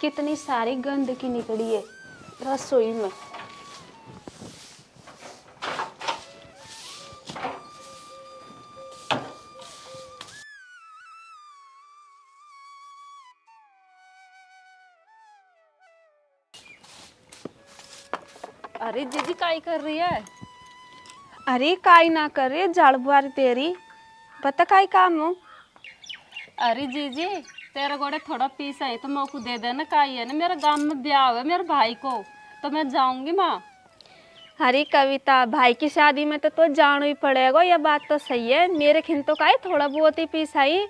कितनी सारी गंदगी निकली है रसोई में। अरे जीजी काई कर रही है? अरे काई ना कर रही, झाड़ू बुआरी तेरी बता काई काम हो। अरे जीजी तेरे गोड़े थोड़ा पीस है तो मेरे को दे देना। काई है ना, मेरे गांव में ब्याह है मेरे भाई को, तो मैं जाऊंगी माँ। अरे कविता, भाई की शादी में तो जाना ही पड़ेगा, ये बात तो सही है। मेरे खिन तो काई थोड़ा बहुत ही पीस आई।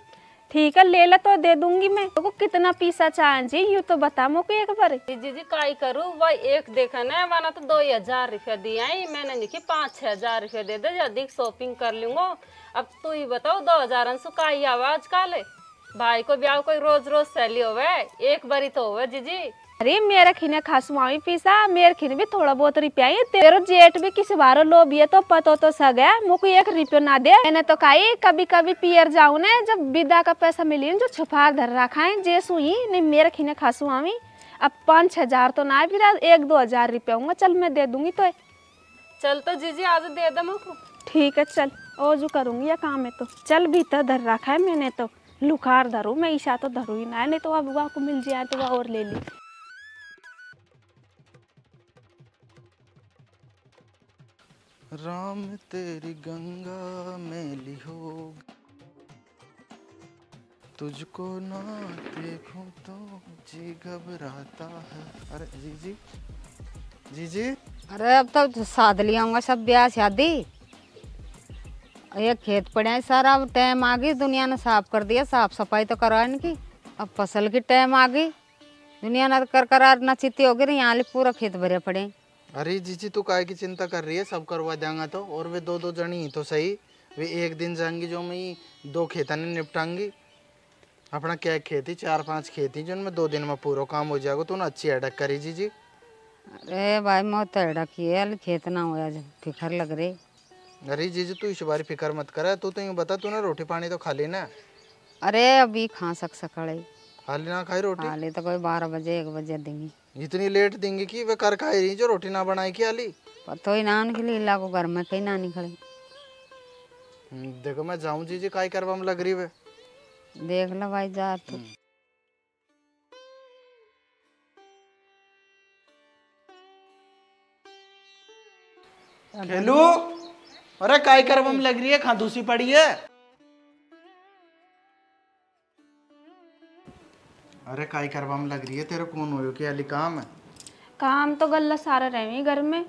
ठीक है ले ला तो दे दूंगी मैं। तो कितना पीसा चाहिए यूँ तो बता मुझको एक बार। जीजी काई करूँ, वही एक देखा ना माना तो 2000 रुपया दिया है मैंने, लिखी 5-6 हजार रुपया दे दे, अधिक शॉपिंग कर लूंगा। अब तू ही बताओ 2000 से काई आवाज काले भाई को ब्याह कोई रोज रोज सैली होवे, एक बारी तो होवे जीजी। अरे मेरे खिने खासुआवी पीसा, मेरे खिने भी थोड़ा बहुत रुपया ही। तेरो जेठ भी किसी बारो लोभ है तो पतो तो सग है, मुझको 1 रुपया ना दे। मैंने तो कही कभी कभी पियर जाऊं ने, जब विदा का पैसा मिली जो छुपा धर रखा है जैसू ही नहीं। मेरे खिने खासुआवी अब 5-6 हजार तो ना, फिर 1-2 हजार रुपया होंगे। चल मैं दे दूंगी तो। चल तो जीजी आज दे दे मुझको। ठीक है चल, और जो करूंगी या काम है तो चल। भीतर धर रखा है मैंने तो, लुखार धरू मैं, ईशा तो धरू ही ना, नहीं तो अब वहाँ को मिल जाए तो वह और ले ली। राम तेरी गंगा मैली हो, तुझको ना देखूं तो जी घबराता है। अरे जीजी जीजी, अरे अब तो साध लिया होगा सब, ब्याह शादी। ये खेत पड़े हैं सारा, अब टाइम आ गई, दुनिया ने साफ कर दिया, साफ सफाई तो करा इनकी। अब फसल की टाइम आ गई, दुनिया ने कर करा ना चित्ती हो गई, यहाँ पूरा खेत भरे पड़े। अरे जीजी तू काय की चिंता कर रही है, सब करवा देंगे तो। और वे 2-2 जनी ही तो सही, वे एक दिन जाएंगी जो मैं 2 खेत निपटांगी। अपना क्या खेती 4-5 खेती जिनमें 2 दिन में पूरा काम हो जाएगा। तू ना अच्छी अटक करी जीजी। अरे भाई मौत तो किए खेत ना हो, फिकर लग रही। अरे जीजी तू इस बार फिक्र मत कर, तू तो यूँ बता, तू ना रोटी पानी तो खा ली ना? अरे अभी खा सकाले हाली ना खाई रोटी? हाली तो कोई 12 बजे 1 बजे देंगी। इतनी लेट देंगे कि वे कर खाई रही जो रोटी ना बनाई की हाली? पतो ही ना उनके लिए को घर में कहीं ना निकले। देखो मैं जाऊं जीजी, काय करवा में लग रही वे। देख लो भाई जा तो। खेलू, अरे काय करवा में लग रही है, खादूसी पड़ी है। अरे काय करवा में लग रही है, तेरे कौन हो कि अली काम है? काम तो गल्ला सारा रहे घर में।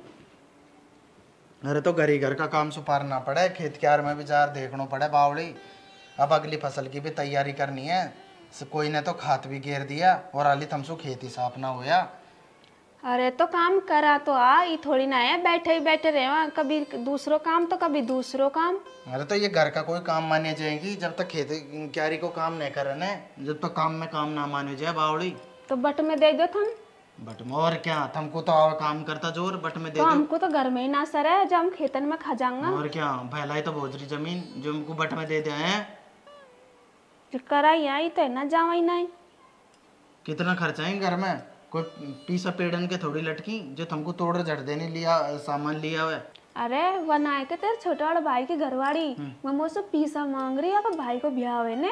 अरे तो घर का काम सुपारना पड़े, खेत क्यार में भी जार देखना पड़े बावड़ी। अब अगली फसल की भी तैयारी करनी है। कोई ने तो खाद भी घेर दिया और अली तमसु खेत ही साफ ना होया। अरे तो काम करा तो आ, ये थोड़ी ना है बैठे ही बैठे रहे वहाँ, कभी दूसरो काम तो कभी दूसरो काम। अरे तो ये घर का कोई काम माने जाएगी जब तक खेत क्यारी को काम नहीं करने, जब तक काम में काम ना माने जाए बावड़ी। तो बट में दे दो तुम। बट में और क्या, तुमको तो और काम करता जोर, बट में दे तो दो। हमको तो घर में ही ना सर है, जब हम खेतन में खा जाऊंगा। और क्या, फैलाई तो भोजरी जमीन जो हमको बट में दे दिया है। जो करा यहाँ तो है ना, जावा ही नहीं। कितना खर्चा है घर में, कोई पीसा पेड़न के थोड़ी लटकी जो तुमको तोड़ झट देने लिया सामान लिया हुआ। अरे बनाए के तेरे छोटे वाला भाई की घरवाड़ी मैं मुझसे पीसा मांग रही है, अब भाई को ब्याह हुए ने,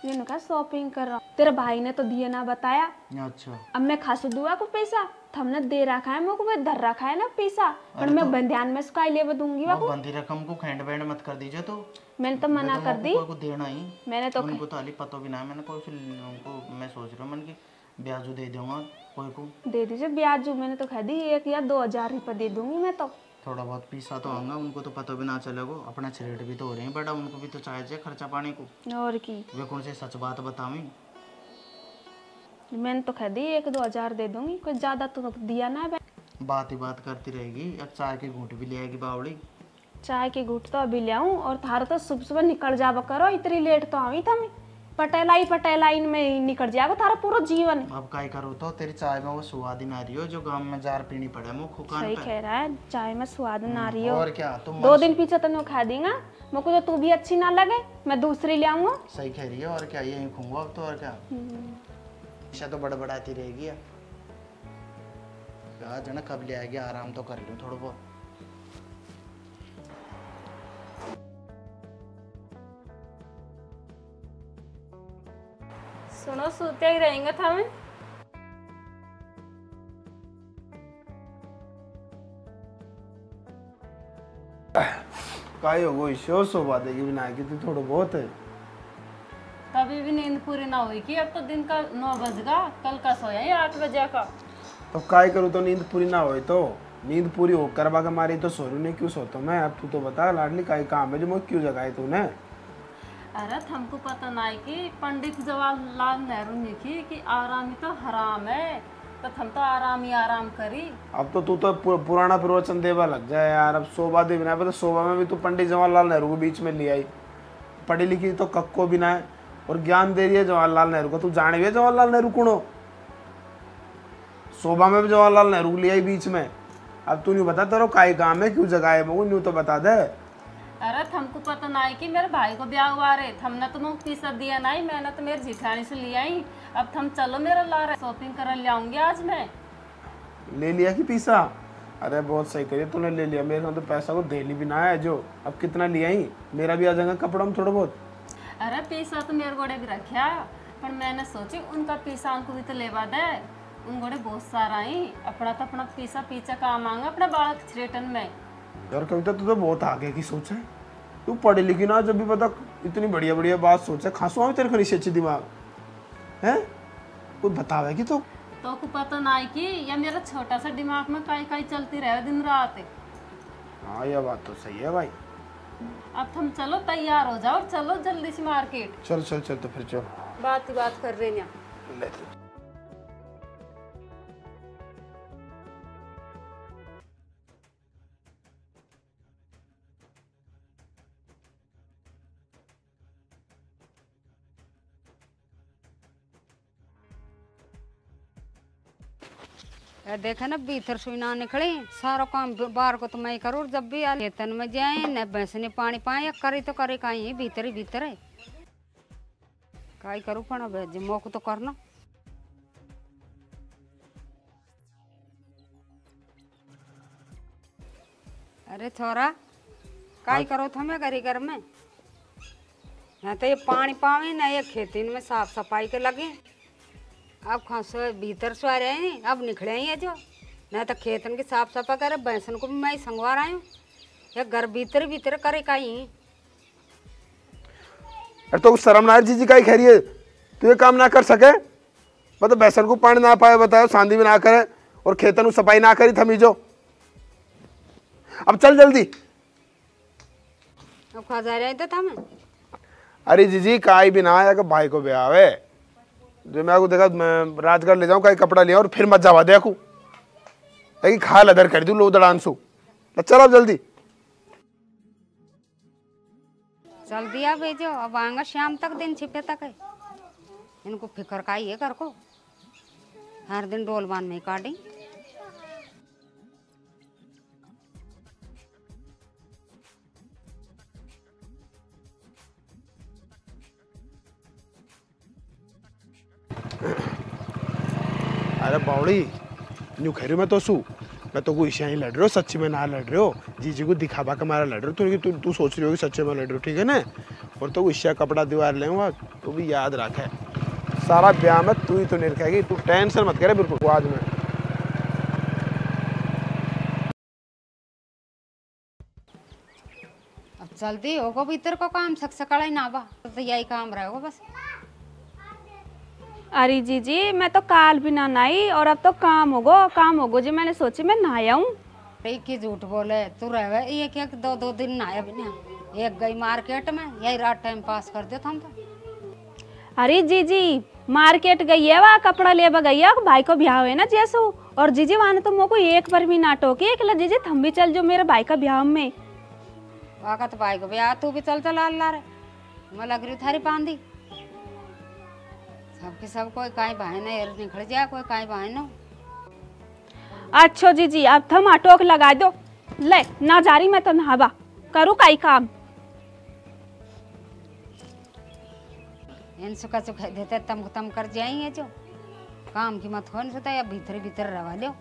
मैंने कहा शॉपिंग कर रहा हूँ। तेरे भाई ने तो दिया ना बताया। अच्छा, अब मैं खासू दुआ को पैसा हमने दे रखा है, मेरे को वो धर रखा है ना पैसा, और मैं बंध्यान में उसका ले दूंगी। वो बंदी रकम को खेंड बैंड मत कर दीजिए। तो मैंने तो मना कर दी, को देना ही मैंने तो उनको तो अली पता भी ना, मैंने कोई उनको मैं सोच रहा हूँ मन की ब्याजू दे दूंगा कोई को। दे दीजिए ब्याजू, मैंने तो कह दी 1 या 2 हजार रुपये दे दूंगी मैं तो। थोड़ा बहुत पीसा तो होगा, उनको तो पता भी ना चलेगा, अपना रेट भी तो हो रहे हैं बड़ा, उनको भी तो चाहिए खर्चा पानी को। और की वे कौन से सच बात बतावी, मैंने तो कह दी 1-2 हजार दे दूंगी, कोई ज्यादा तो दिया ना है। बात ही बात करती रहेगी, अब चाय की घूंट भी ले आएगी बावड़ी। चाय की घूंट तो अभी ले आऊं, और थारा तो सुबह सुबह निकल जावा करो, इतनी लेट तो आई था मैं, पटेला इनमें निकल जाएगा थारा पूरा जीवन। अब काय करो, तो तेरी चाय में वो स्वाद ही ना रही हो जो गांव में जार पीनी पड़े मुख कान सही पे। कह रहा है, चाय में स्वाद ना रही हो। और क्या, तुम 2 दिन पीछे तो खा देगा, मुझको तो तू भी अच्छी ना लगे, मैं दूसरी ले आऊंगा। सही कह रही है, और क्या यही खूंगा अब तो, और क्या। ऐसा तो बड़बड़ाती रहेगी यार। कहा जना कब ले आएगी, आराम तो कर लूँ थोड़ा बहुत। सुनो सोते ही रहेंगे था मैं। काय होगो ईश्वर सोवा देगी बिना की तो थोड़ा बहुत है। कभी भी नींद पूरी ना हुई कि अब तो दिन का 9 बज गया, कल का सोया ही 8 बजे का। तो काय करूँ तो नींद पूरी ना होए तो नींद पूरी हो करवा के मारी तो सोरू ने क्यों सोता मैं। अब तू तो बता लाडली काय काम है जो मुझे क्यों जगाए तूने। अरे हमको पता नहीं कि पंडित जवाहरलाल नेहरू ने कि आराम ही तो हराम है, तो हम तो आराम ही आराम करी। अब तो तू तो पुराना प्रवचन देवा लग जाए यार। अब शोभा देवी ना, तो शोभा में भी तू पंडित जवाहरलाल नेहरू को बीच में ले आई। पढ़ी लिखी तो कक्को भी ना है और ज्ञान दे रही है जवाहरलाल नेहरू को। तू जाने भी जवाहरलाल नेहरू कौन। शोभा में भी जवाहरलाल नेहरू ले आई बीच में। अब तू नहीं बता तेरा काय काम है क्यों जगाए मैं न्यू तो बता दे। अरे हमको पता नहीं कि मेरे भाई को ब्याह हुआ रहे, हमने तो मुझे पैसा दिया नहीं, मैंने तो मेरी जिठानी से लिया ही। अब हम चलो मेरा ला रहे शॉपिंग कर ले आऊंगी आज मैं। ले लिया कि पैसा। अरे बहुत सही करिए तूने ले लिया। मेरे को तो पैसा को देली भी ना है जो। अब कितना लिया ही, मेरा भी आ जाएगा कपड़ा में थोड़ा बहुत। अरे पैसा तो मेरे गोड़े भी रखा, पर मैंने सोची उनका पैसा उनको भी तो लेवा दे। उन गोड़े बहुत सारा ही, अपना तो अपना पैसा पीछे काम आएगा अपना बालक रिटर्न में। यार कविता तू तो बहुत आगे की सोच है। तू पढ़ी लिखी ना, जब भी पता इतनी बढ़िया बढ़िया बात सोचे। खासुआ में तेरे को अच्छी दिमाग है कुछ बतावे कि तो को पता नहीं कि या मेरा छोटा सा दिमाग में काई काई चलती रहे दिन रात। हाँ यह बात तो सही है भाई। अब हम चलो तैयार हो जाओ, चलो जल्दी से मार्केट। चल चल चल तो फिर चल। बात ही बात कर रहे हैं। ले तो। देखा ना भीतर सुई ना निकले सारा काम बाहर को तो मैं करूँ। जब भी खेतन में जाए न भैंस ने पानी पाए करी तो करे कहीं भीतर ही भीतर है काई करूँ पण अब मौक तो करना। अरे छोरा काई करो थमे करी घर में ना तो ये पानी पावे ना ये खेती में साफ सफाई के लगे। अब खासो भीतर से आ रहे हैं, अब निकले ही जो ना तो खेतन की साफ सफाई करे। भैंसन को भी मैं संगवा रहा हूँ, ये घर भीतर भीतर करे कहीं। अरे तो शर्म ना जीजी का ही खैरी है तू ये काम ना कर सके। मतलब भैंसन को पानी ना पाए बताओ, शांति भी ना करे और खेतन को सफाई ना करी थमी जो। अब चल जल्दी। अब खा जा रहे थे था मैं। अरे जीजी काई भी ना आया कि भाई को ब्याह है जो मैं को देखा मैं राजगढ़ ले जाऊं कहीं कपड़ा लिया और फिर मत जावा देखू ताकि खाल अदर कर दूं लो दड़ांसू। चल अब जल्दी। चल दिया भेजो अब आएंगा शाम तक दिन छिपे तक है। इनको फिक्र का ही है कर को हर दिन डोलवान में काटी। अरे बावड़ी न्यू खैरू में तो सू मैं तो कोई ही लड़ रहे हो, सच्ची में ना लड़ रहे हो। जीजी को दिखावा का मारा लड़ रहे हो तू तू सोच रही हो कि सच्चे में लड़ रहे हो ठीक है ना। और तो ईशा कपड़ा दीवार लेऊंगा तो भी याद रखे सारा ब्याह में तू ही तो नहीं रखेगी। तू टेंशन मत करे बिल्कुल आज में। अब जल्दी होगा भीतर को काम सकाल ना बा तो यही काम रहेगा बस। अरे जीजी मैं तो काल भी ना नहाई और अब तो काम होगो जी। मैंने सोची मैं नहाया हूँ। की झूठ बोले तू रहे एक एक दो दो दिन नहाया भी नहीं। एक गई मार्केट में यही रात टाइम पास कर दे हम तो। अरे जीजी मार्केट गई है वहाँ कपड़ा लेवा गई है भाई को ब्याह है ना जैसो। और जीजी वहाँ ने तो मोको एक बार भी ना टोकी कि जीजी थम भी चल जो मेरे भाई का ब्याह में। वहाँ तो भाई को ब्याह तू भी चल चल अल्लाह रे मैं लग रही थारी बांधी सबके सब कोई काई भाई ना एर निकल जाए कोई काई भाई ना। अच्छा जीजी अब थम टोक लगा दो ले ना जा रही मैं तो नहावा करूँ काई काम। इन सुखा सुखा देते तम कर जाएंगे जो काम की मत हो नहीं या भीतर भीतर रवा लो।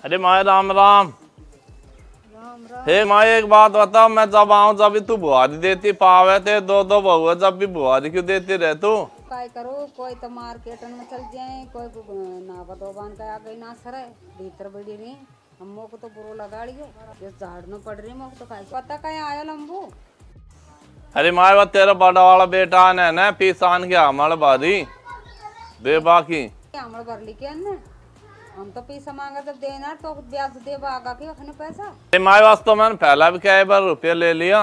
अरे माए राम राम। हे माए एक बात बताओ, मैं जब आऊं जब भी तू बुआरी देती पावे थे, दो दो बहुआ जब भी बुआरी क्यों देती रह तू? काय करो, कोई तो मार्केट में चल जाए, कोई नावा दोबान का आ गई ना सर भीतर बड़ी रही। हम को तो बुरो लगा लियो, ये झाड़ न पड़ रही मोक तो काय पता काय आया लंबू। अरे माए वो तेरा बड़ा वाला बेटा ने ना पीसान के हमारे बारी दे बाकी हमारे भरली के न हम तो पैसा मांगा जब देना तो ब्याज दे बागा के अपने पैसा। अरे माए वास्तव मैंने पहला भी क्या बार रुपये ले लिया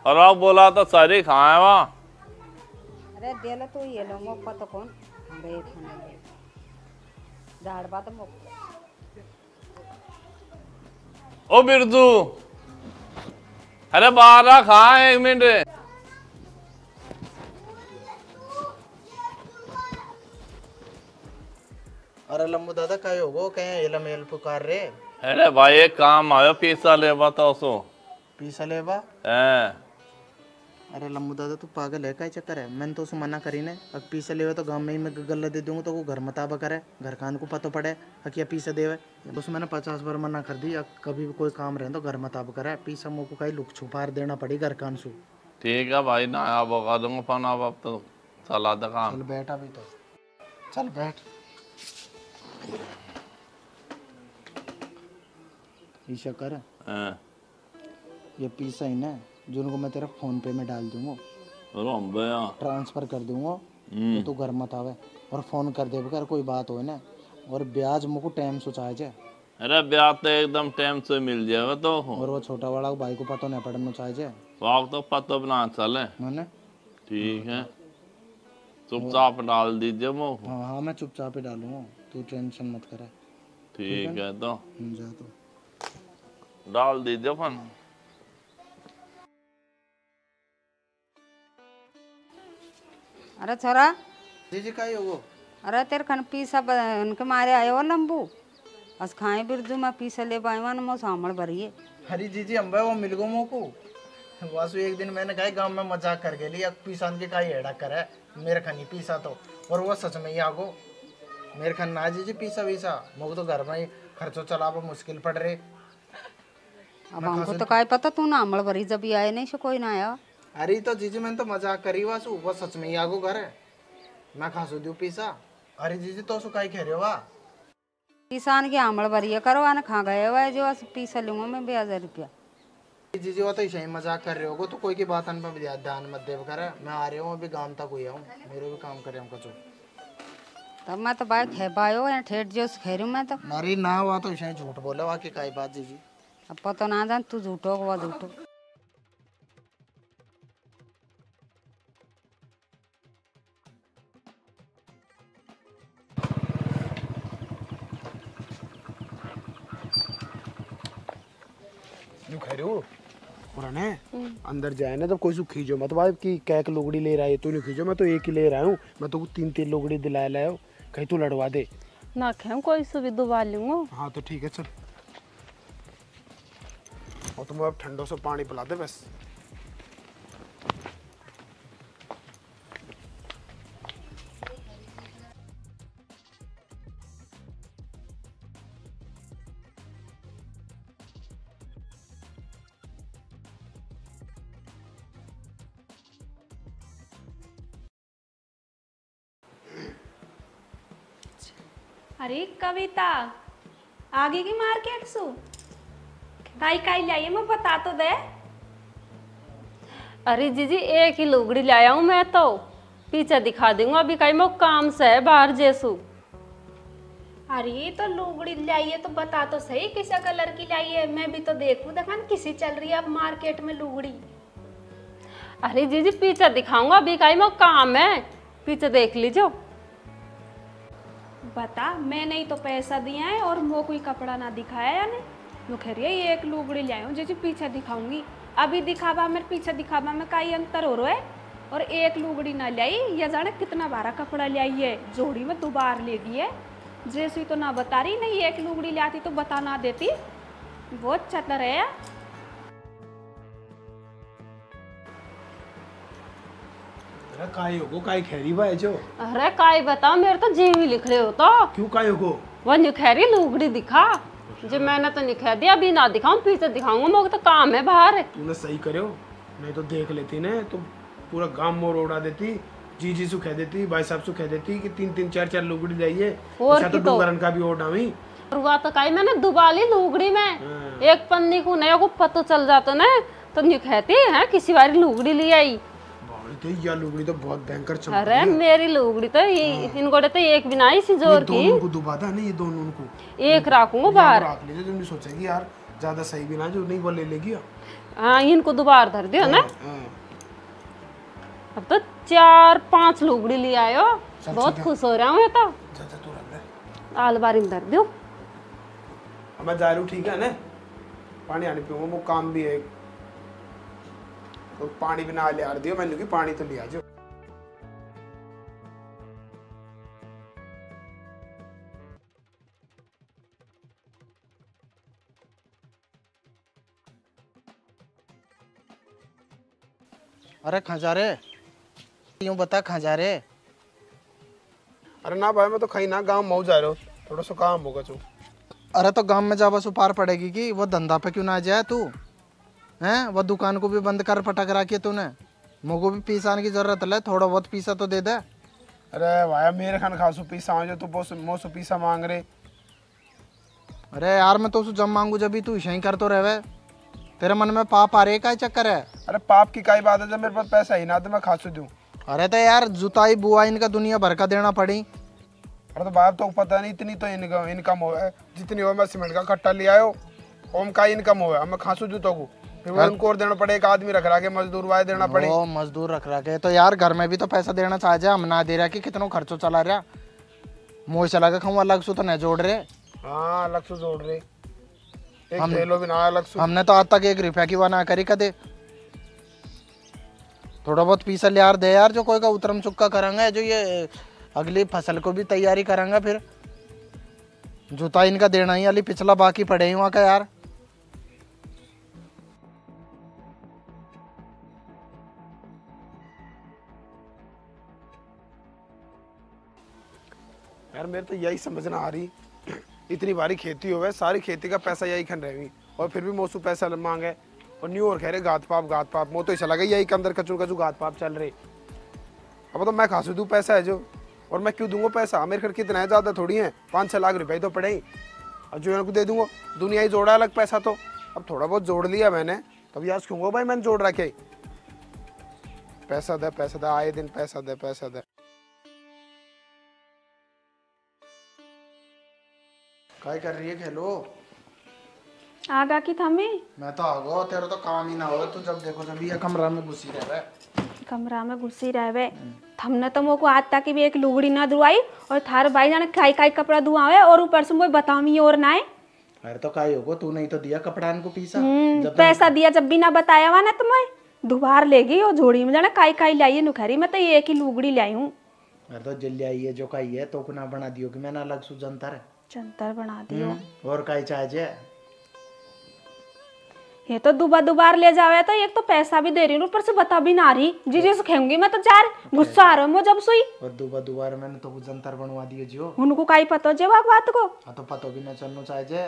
और अब बोला तो सारी खाए वहाँ। अरे दे लो तू ये लो मोक पता कौन हमरे खाने झाड़ बात मोक। ओ बिरजू, अरे बारह खाए 1 मिनट। अरे लम्बू दादा काय होगो कहीं एलम एल पुकार रे। अरे भाई एक काम आयो पैसा ले बताओ सो पीसा लेबा। अरे लम्बू दादा तू पागल है, काय चक्कर है? मैंने तो उसे मना करी ने, अब पीसा लेवे तो गाँव में ही मैं गल्ला दे दूंगा तो वो घर मताबा करे, घर खान को पता पड़े क्या पीसा देवे। उस मैंने 50 बार मना कर दी, अब कभी भी कोई काम रहे तो घर मताबा करे, पीसा मुँह को कहीं लुक छुपार देना पड़ी घर खान सु। ठीक है भाई ना आप बगा दूंगा पन अब तो चला द काम। चल बैठ अभी तो, चल बैठ। ईशा कर ये पीसा ही ना जिनको मैं तेरा फोन पे में डाल दूंगा, ट्रांसफर कर दूंगा तो तू घर मत आवे और फोन कर दे बगैर कोई बात हो ना, और ब्याज मुझको टाइम से चाहिए। अरे ब्याज तो एकदम टाइम से मिल जाएगा तो। और वो छोटा वाला भाई को पता नहीं पड़ना चाहिए, वाक तो पता बना चले मैंने। ठीक है चुपचाप डाल दीजिए वो। हाँ हाँ मैं चुपचाप ही डालूंगा, तू टेंशन मत करे। ठीक है तो जा तो डाल दीजिए फन। अरे छोरा जी जी काय होगो? अरे तेरे खन पीसा उनके मारे आयो हो लंबू अस खाए बिरजू मैं पीसा ले पाए मो सामड़ भरिए। हरी जी जी अम्बे वो मिल गो मोको वासु। एक दिन मैंने कहा गांव में मजाक कर गेली, अब पीसान के का हेड़ा करे मेरे खनी पीसा तो, और वो सच में ही आगो मेरे खन ना जी जी पीसा वीसा मोको तो घर में ही खर्चो चलाबो मुश्किल पड़ रहे। अब हमको तो काय पता तू ना अमल भरी जब भी आए नहीं सो कोई ना आया। अरे तो जीजी मैंने तो मजाक करी वासु, वो सच में ही आगो घर है मैं खासू दू पीसा। अरे जीजी तो सु काई कह रहे हो वा किसान के अमल भरिए करो आने खा गए हुआ जो पीसा लूंगा मैं 2000 रुपया। जीजी वो तो ऐसे ही मजाक कर रहे हो तो कोई की बात अन पे ध्यान मत देव करे। मैं आ रहा हूँ अभी गांव तक हुई हूँ, मेरे भी काम करे हमको जो तब मैं तो भाई खे पायो या ठेठ जो खेरू मैं तो। अरे ना हुआ तो ऐसे झूठ बोले वा की काई बात जीजी। अब पता ना जान तू झूठो हुआ झूठो। पुराने अंदर जाए ना तो कोई सु खींचो मत भाई कि कैक लुगड़ी ले रहा है तू नहीं खींचो, मैं तो एक ही ले रहा हूँ, मैं तो 3-3 लुगड़ी दिलाया लाया कहीं तू लड़वा दे ना खे कोई सुविधा दुबा लूंगा। हाँ तो ठीक है चल, और तुम अब ठंडों से पानी पिला दे बस। अरे कविता आगे की मार्केट सु काई काई लाइए मैं बता तो दे। अरे जीजी एक ही लुगड़ी लाया हूँ मैं तो, पीछे दिखा दूंगा अभी कहीं मैं काम से है बाहर जैसू। अरे तो लुगड़ी लाइए तो बता तो सही किस कलर की लाइए, मैं भी तो देखूं देखा किसी चल रही है अब मार्केट में लुगड़ी। अरे जीजी पीछे दिखाऊंगा अभी कहीं मैं काम है, पीछे देख लीजिए। बता मैंने ही तो पैसा दिया है और वो कोई कपड़ा ना दिखाया या नहीं, वो कह रही है ये एक लुगड़ी लाऊं जी पीछे दिखाऊंगी। अभी दिखावा मेरे पीछे दिखावा में कई अंतर हो रहा है। और एक लुगड़ी ना लाई, ये जाने कितना भारा कपड़ा लाई है, जोड़ी में दोबार लेगी है। जैसी तो ना बता रही, नहीं एक लुगड़ी लाती तो बता ना देती। बहुत चतर है। अरे काय होगो, काय खैरी भाई जो? अरे काय बताओ, मेरे तो जीव ही लिख रहे हो तो। क्यों काय होगो? वो निखैरी लुगड़ी दिखा जो मैंने तो निखा दिया, अभी ना दिखाऊं पीछे दिखाऊंगा, मुझे तो काम है बाहर। तूने सही करो, नहीं तो देख लेती ने तो पूरा गांव मोर उड़ा देती, जी सु कह देती, भाई साहब सु कह देती कि 3 4 लुगड़ी जाइए, और तो डोंगरन का भी ओढ़ आवी। और वह तो कही मैंने दुबाली लुगड़ी में एक पन्नी को नया को पता चल जाता ना तो निखैती है किसी बारी लुगड़ी ले आई। तो यह लुगड़ी तो बहुत भयंकर चमक अरे रही है। मेरी लुगड़ी तो इनको तो एक भी नहीं सी जोर की। दोनों को दुबादा नहीं, ये दोनों को एक रखूंगा बाहर। रख लीजिए, तुम भी सोचेगी यार ज्यादा सही भी ना जो नहीं वो ले लेगी। हाँ इनको दोबारा धर दियो ना। हाँ। अब तो 4 5 लुगड़ी ले आयो, बहुत खुश हो रहा हूँ। तो जा तू रख ले, आलमारी में धर दियो। अब मैं जा रही हूँ, ठीक है ना? पानी आने पीऊंगा, वो काम भी है तो पानी भी ना ले आ दियो मैंने कि पानी तो लिया जो। अरे खजारे, यूं बता खजारे। अरे ना भाई, मैं तो कहीं ना गांव मऊ जा रहा हूँ, थोड़ा सा काम होगा चो। अरे तो गांव में जा बस पार पड़ेगी कि वो धंधा पे क्यों ना जाए तू? हैं वो दुकान को भी बंद कर पटक रखी है तूने। मुझको भी पीसा आने की जरूरत है, थोड़ा बहुत पीसा तो दे दे। अरे भाई मेरे खान खासू पीसा जो तू मोसू पीसा मांग रहे। अरे यार मैं तो जब मांगू जब भी तू यही कर तो रहे। तेरे मन में पाप आ रहे का चक्कर है? अरे पाप की काई बात है, जब मेरे पास पैसा ही ना तो मैं खासू दूं। अरे तो यार जुताई बुआई इनका दुनिया भर का देना पड़ी। अरे तो बाप तो पता नहीं, इतनी तो इनकम हो है, जितनी हो मैं सीमेंट का कट्टा ले आयो, ओम का इनकम हो है, मैं खासू जूतों को फिर वो उनको और देना पड़े, एक आदमी रख रहा के मजदूर वाले देना पड़े। ओ मजदूर रख रहा के तो यार घर में भी तो पैसा देना चाह जा, हम ना दे रहा कि कितना खर्चो चला रहा। मोह चला के खाऊं अलग सु तो नहीं जोड़ रहे। हाँ अलग से जोड़ रहे, एक थैलो भी ना अलग से। हमने तो आज तक 1 रुपया की वो ना करी कदे। थोड़ा बहुत पीसा यार दे यार, जो कोई का उतरम चुक्का करेंगे, जो ये अगली फसल को भी तैयारी करेंगे। फिर जूता इनका देना ही अली पिछला बाकी पड़े ही वहाँ का यार। यार मेरे तो यही समझ ना आ रही, इतनी बारी खेती हो गए, सारी खेती का पैसा यही खन रही और फिर भी मोसू पैसा मांगे और न्यू और कह रहे घात पाप मो तो चला गई यही के अंदर कचू कचू घात पाप चल रही। अब तो मैं खासू दूँ पैसा है जो, और मैं क्यों दूंगा पैसा? मेरे घर कितना है, ज़्यादा थोड़ी है, 5 6 लाख रुपए तो पड़े ही, और जो इनको दे दूंगा दुनिया ही जोड़ा अलग पैसा। तो अब थोड़ा बहुत जोड़ लिया मैंने, तब याद क्यों भाई मैंने जोड़ रखे। पैसा दे आए दिन पैसा दे। काय कर रही है खेलो? आगा की थमे मैं तो आगो, तेरा तो काम ही ना हो। तू जब देखो जब ये कमरा में घुसी रहे। कमरा में घुसी रहे। हमने तो मोको आज तक भी एक लुगड़ी ना धुआई, और थार भाई जाने काई काई कपड़ा धुआवे, और ऊपर से मोई बतावी और ना है। अरे तो काय होगो, तू नहीं तो दिया कपड़ा इनको पीसा। पैसा दिया जब भी ना बताया हुआ ना तो मैं दोबार लेगी और झोड़ी में जाने काई काई लाई नुखरी। मैं तो एक ही लुगड़ी लाई हूँ। अरे तो जल्दी आई है जो काई है तो ना बना दियो कि मैंने अलग सु जंतर है। जंतर बना दियो और काई चाहे ये तो दोबार ले जावे, तो एक तो पैसा भी दे रही हूँ, ऊपर से बता भी ना रही। जी से खेऊंगी मैं तो चार गुस्सा आ रहा है जब सुई। और दोबारा मैंने तो जंतर बनवा दिए जो। उनको काई पता जे बात को। हाँ तो पतो भी ना चलनो चाहे।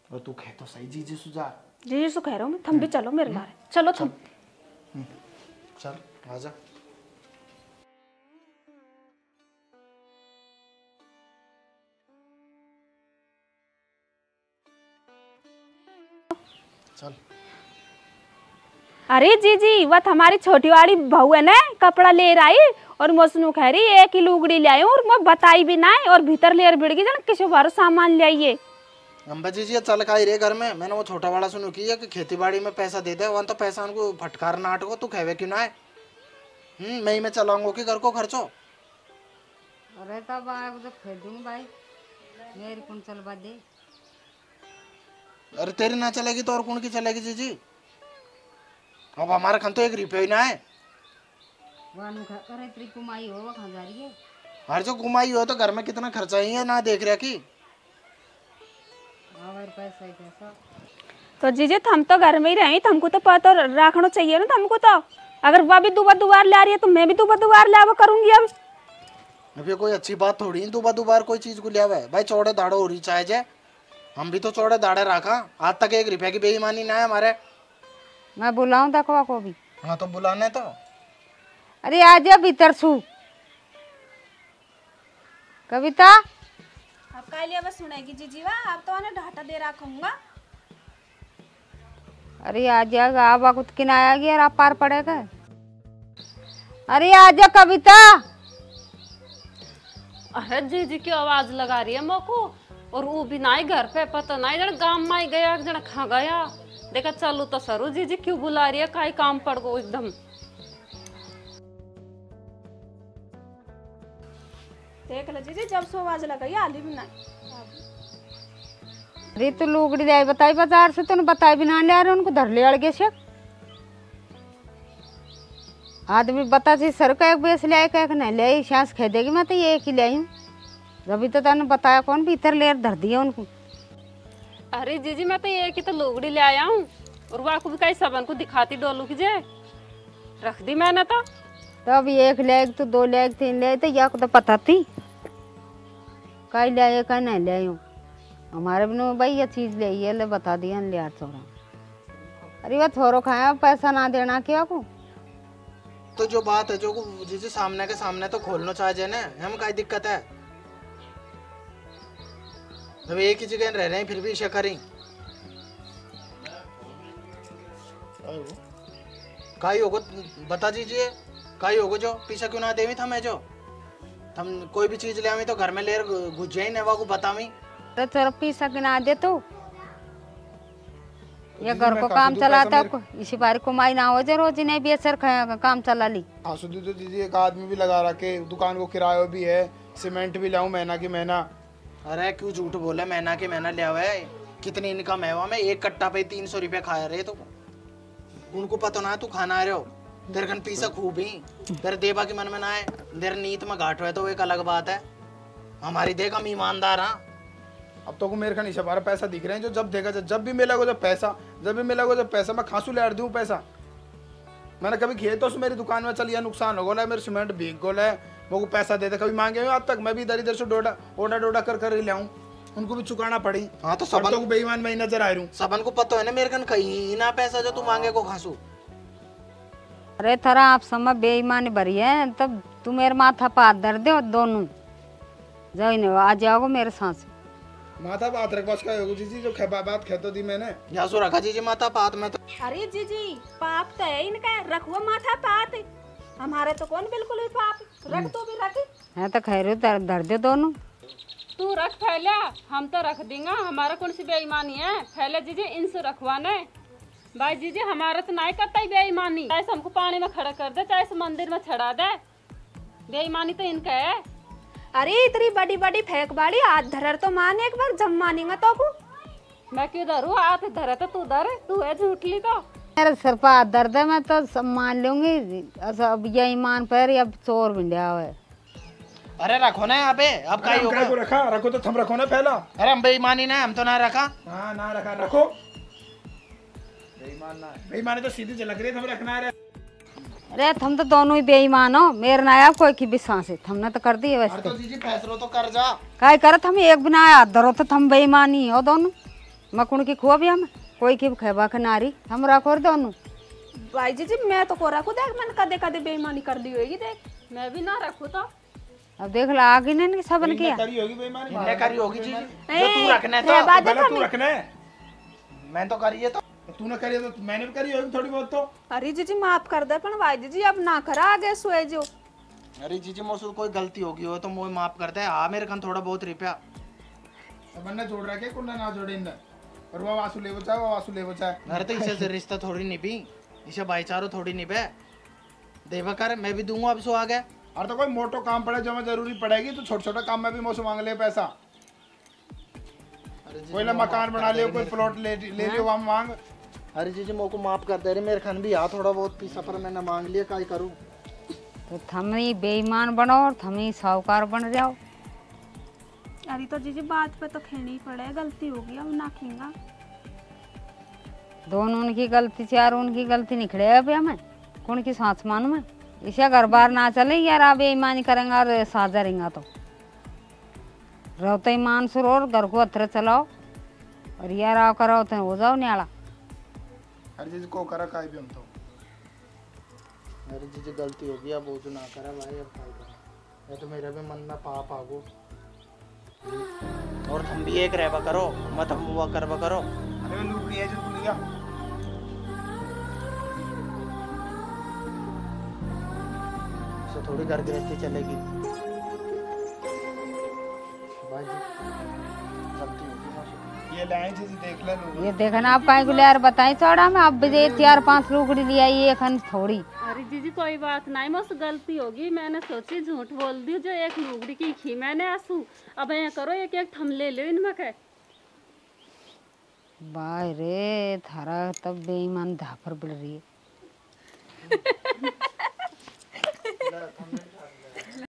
और तू कह तो सही जी सुझा। जी सु कह रहा हूँ, थम भी चलो मेरे लारे, चलो थम। चल आजा। चल। अरे जी वह हमारी छोटी वाली बहू है ना, कपड़ा ले रही और मोसनू कह रही एक ही लुगड़ी ले आई और मैं बताई भी ना, और भीतर लेर बिड़ गई जाना किसी बार सामान ले आइए। अम्बा जी चल का ही रे घर में। मैंने वो छोटा वाला सुनो की कि खेती बाड़ी में पैसा दे दे, वहाँ तो पैसा उनको फटकार नाट को तू खेवे क्यों ना है। मैं ही में चलाऊंगा कि घर को खर्चो। अरे तब आए तो खरीदूंगी भाई, मेरी कौन चलवा दे। अरे तेरी ना चलेगी तो और कौन की चलेगी जी? अब हमारा खन तो 1 रुपया ही ना है। वानु करे तेरी कमाई हो वो कहाँ जा रही है? हर जो कमाई हो तो घर में कितना खर्चा ही है ना देख रहा की। और पैसा ही पैसा। तो जीजी हम तो घर में ही रहे, हमको तो पता रखना चाहिए ना हमको तो। अगर वह भी दुबार ला रही है तो मैं भी दुबार लावा करूंगी। अब ये कोई अच्छी बात थोड़ी है दुबार कोई चीज को लिया हुआ है भाई। चौड़े दाड़ो हो रही चाहे जे, हम भी तो चौड़े दाड़े रखा। आज तक 1 रुपया की बेईमानी ना है हमारे। मैं बुलाऊं दखवा को भी? हाँ तो बुलाने तो। अरे आ जा भीतर सू। कविता अब का लिया बस सुनेगी जीजी वा। अब तो आने ढाटा दे रखूंगा। अरे आ जाएगा आबा कुछ किनाया गया आप पार पड़ेगा। अरे आ जा कविता। अरे जीजी की आवाज लगा रही है मोको, और वो भी ना ही घर पे पता ना जन गांव में ही गया जन खा गया। देखा चलू तो सरू जीजी क्यों बुला रही है, काई काम पड़ गो एकदम। देख लो जीजी जब से आवाज लगाई आली भी ना। अरे तू लुगड़ी दे बताई बाजार से, तूने बताई भी ना ले आ रहे उनको धर ले अड़गे से। आदमी बता सी सर का 1 बेस ले आए नहीं ले आई सांस खे देगी। मैं तो ये 1 ही ले आई हूँ। अभी तो तने बताया कौन भीतर ले धर दिया उनको। अरे जीजी मैं तो ये की तो लुगड़ी ले आया हूँ, और वाकू भी कई सबन को दिखाती डोलू की जे रख दी मैंने तो। तब 1 ले आई तो 2 ले आई 3 ले आई तो या को तो पता थी कई ले आए कहीं नहीं ले आई हूँ। हमारे बिना भाई ये चीज ले आई है ले बता दिया ले यार छोरा। अरे वह छोरो खाया पैसा ना देना क्या को। तो जो बात है जो जिसे सामने के सामने तो खोलना चाहिए ना, हम क्या दिक्कत है। अब एक ही जगह रह रहे हैं फिर भी इसे करें काई होगा बता दीजिए। काई होगा जो पीछा क्यों ना देवी था मैं जो हम कोई भी चीज ले आवी तो घर में ले घुस जाए नेवा को बतावी। तो चल पीसा गिना दे तो ये घर को काम चलाता है। इसी बार कमाई ना हो जाए रोज नहीं भी असर काम चला ली। हाँ सुधी तो दीदी 1 आदमी भी लगा रखे, दुकान को किराया भी है, सीमेंट भी लाऊं महीना की महीना। अरे क्यों झूठ बोले, महीना के महीना लिया हुआ है। कितनी इनकम है वहाँ में, 1 कट्टा पे 300 रुपया खाया रहे। तो उनको पता ना तू खाना आ रहे हो तेरे खन पीसा खूब ही तेरे देवा के मन में ना है, तेरे नीत में घाट है तो एक अलग बात है। हमारी देख हम ईमानदार। हाँ अब तो को मेरे का नहीं हमारा पैसा दिख रहे हैं जो जब देखा जब भी मिलेगा जब पैसा, जब भी मिलेगा जब पैसा मैं खांसू ले दूँ पैसा। मैंने कभी किए तो मेरी दुकान में चलिए नुकसान हो गया, मेरे सीमेंट भीग गोल है, वो को पैसा दे दे कभी मांगे आज तक। मैं भी इधर से डोडा कर ही लाऊं, उनको भी चुकाना पड़ी। हाँ तो सबन को बेईमान में ही नजर आ रही हूँ। सबन को पता है ना मेरे कन कहीं ना पैसा जो तू मांगे को खांसू। अरे थरा आप समय बेईमानी भरी है तब तू मेरे माथा पर हाथ धर दे दोनों जाओ नहीं आ जाओगे मेरे साथ। माथा बात रख बस का जीजी जो बात खेतो दी मैंने या सो रखा जीजी माथा पात में तो। अरे जीजी पाप तो है इनका, रखो माथा पात। हमारे तो कौन बिल्कुल भी पाप रख तो भी रख है तो खैर धर दे दोनों। तू रख फैला, हम तो रख देंगे। हमारा कौन सी बेईमानी है। फैला जीजी इनसे रखवाने भाई जीजी हमारा तो नहीं करता ही बेईमानी। चाहे हमको पानी में खड़ा कर दे, चाहे मंदिर में चढ़ा दे, बेईमानी तो इनका है। अरे इतनी बड़ी बड़ी फेंक बाड़ी हाथ धर तो मान एक बार जम मानेगा तो को। मैं क्यों धरू, हाथ धरे तो तू धरे, तू है झूठली तो। मेरे सर पर हाथ दर्द है मैं तो सब मान लूंगी। अब ये ईमान पर अब चोर बिंडिया हुआ है। अरे रखो ना यहाँ पे अब का होगा। रखा रखो तो थम रखो ना पहला। अरे हम बेईमानी ना, हम तो ना रखा। हाँ ना रखा रखो। बेईमान ना बेईमानी तो सीधी झलक रही है, थम रखना है। अरे थम तो दोनों ही बेईमान हो, मेरे ना आया कोई की विश्वास है। थमने तो कर दी है वैसे। तो दीजिए फैसलो तो कर जा। काय करत हम एक बिना हाथ धरो तो थम बेईमानी हो दोनों। मकुन की खुआ भी हम कोई की खेबा के नारी हम रखो दोनों। भाई जीजी मैं तो को रखू देख मैंने कदे कदे बेईमानी कर दी होगी देख। मैं भी ना रखू तो। अब देख ला आगे ने सबन किया करी होगी बेईमानी। इन्हें करी होगी जी ए, जो तू रखना है है बात तो है तू रखना है। मैं तो करी है तो तूने करी है तो मैंने भी करी होगी थोड़ी बहुत तो। अरे जीजी माफ कर दे पर भाई जीजी अब ना करा आगे सोए जो। अरे जीजी मोसे कोई गलती होगी हो तो मुझे माफ कर दे। हाँ मेरे कन थोड़ा बहुत रुपया सबन ने जोड़ रखे कुंडा ना जोड़े इन और वो वासु ले बचाए वो वासु ले बचाए। अरे तो इसे रिश्ता थोड़ी निभी, इसे भाईचारो थोड़ी निभे। देवा कर मैं भी दूंगा अब सो आ गया। और तो कोई मोटो काम पड़े जो मैं जरूरी पड़ेगी तो छोटा छोटा काम में भी मुझसे मांग ले पैसा। कोई ना मकान बना लियो, कोई प्लॉट ले लियो वहाँ मांग। अरे जीजी मोको माफ कर दे रही, मेरे खान भी आ थोड़ा बहुत पैसा पर मैंने मांग लिया, काय करूं। तो थमी बेईमान बनो और थमी साहूकार बन जाओ। अरे तो जीजी बात पे तो खेनी पड़े, गलती होगी अब ना खेगा। दोनों उनकी गलती, चार उनकी गलती निकले अब हमें कौन की सांस मानू में। इसे घर बार ना चले यार, आप बेईमानी करेंगे और साझा रहेंगे तो रहते ईमान सुर और घर को अथरे चलाओ और यार आओ करो तो हो जाओ न्याला। अरे जीजी को करा काय भी हम तो। अरे जीजी गलती होगी, अब वो जो ना करा भाई, अब काय करें। ये तो मेरे भी मन में पाप आगो। और तुम भी एक रहबा करो, मत हम हुआ करबा करो। अरे लुकड़ी है जो लिया। तो थोड़ी घर गृहस्थी चलेगी भाई जी, गलती होगी ना। ये लाए जीजी देख ले लोग। ये देखना आप काहे को यार बताई चौड़ा में अब भी 4-5 लुकड़ी लिया ये खन थोड़ी। अरे जीजी कोई बात नहीं, मुझसे गलती होगी, मैंने सोची झूठ बोल दी, जो एक लुगड़ी की खी मैंने आंसू। अब ऐ करो एक एक थम ले लो इनमें के। बाय रे थारा तब बेईमान धापर बढ़ रही है।